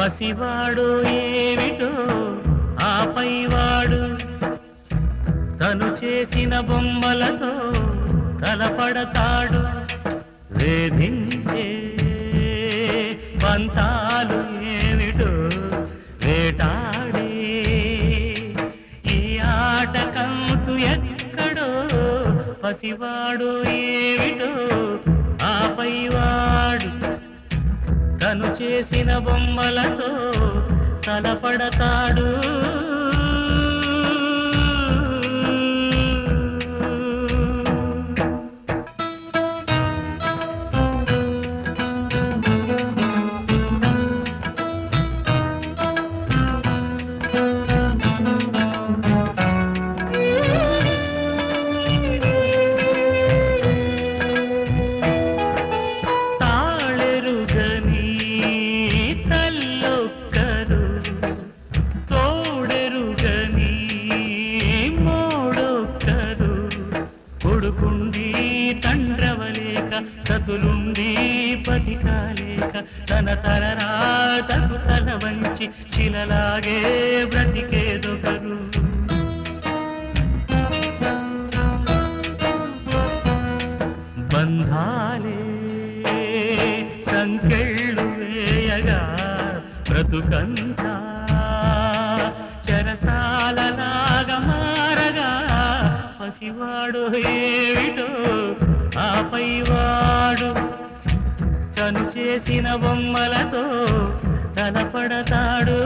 పసివాడు ఏమిటో ఆపైవాడు తను చేసిన బొమ్మలతో తలపడతాడు వేధించే పంతాలు ఏమిటో వేటాడే ఈ ఆట కంతు ఎక్కడో పసివాడు ఏమిటో ఆపైవాడు తను చేసిన బొమ్మలతో తలపడతాడు చతులుండి పతికాలేక తన తరరాతకు తల వంచి శిలలాగే బ్రతికేదొకరు బంధాలే సంకెళ్ళు వేయగా బ్రతుకంతా చెరసాలలాగా మారగా పసివాడు ఏమిటో ఆపైవాడు తను చేసిన బొమ్మలతో తలపడతాడు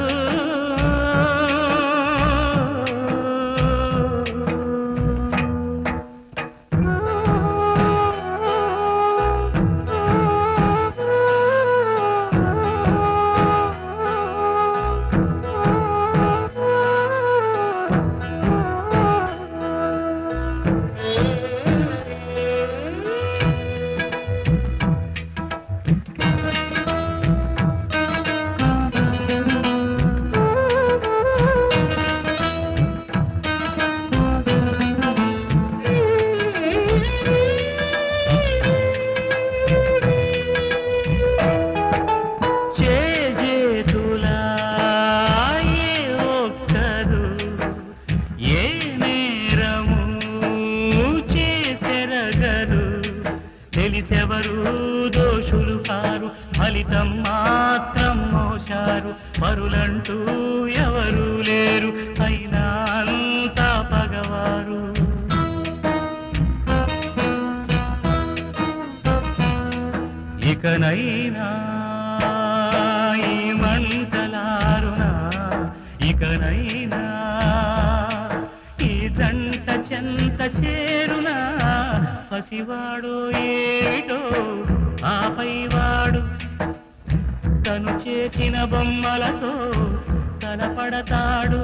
తెలిసెవరు దోషులు కారు ఫలితం మాత్రం మోశారు పరులంటూ ఎవరు లేరు అయినా అంతా పగవారు ఇకనైనా ఈ మంటలారునా ఇకనైనా ఈ జంట చెంత చేరునా పసివాడు ఏమిటో ఆపైవాడు తను చేసిన బొమ్మలతో తలపడతాడు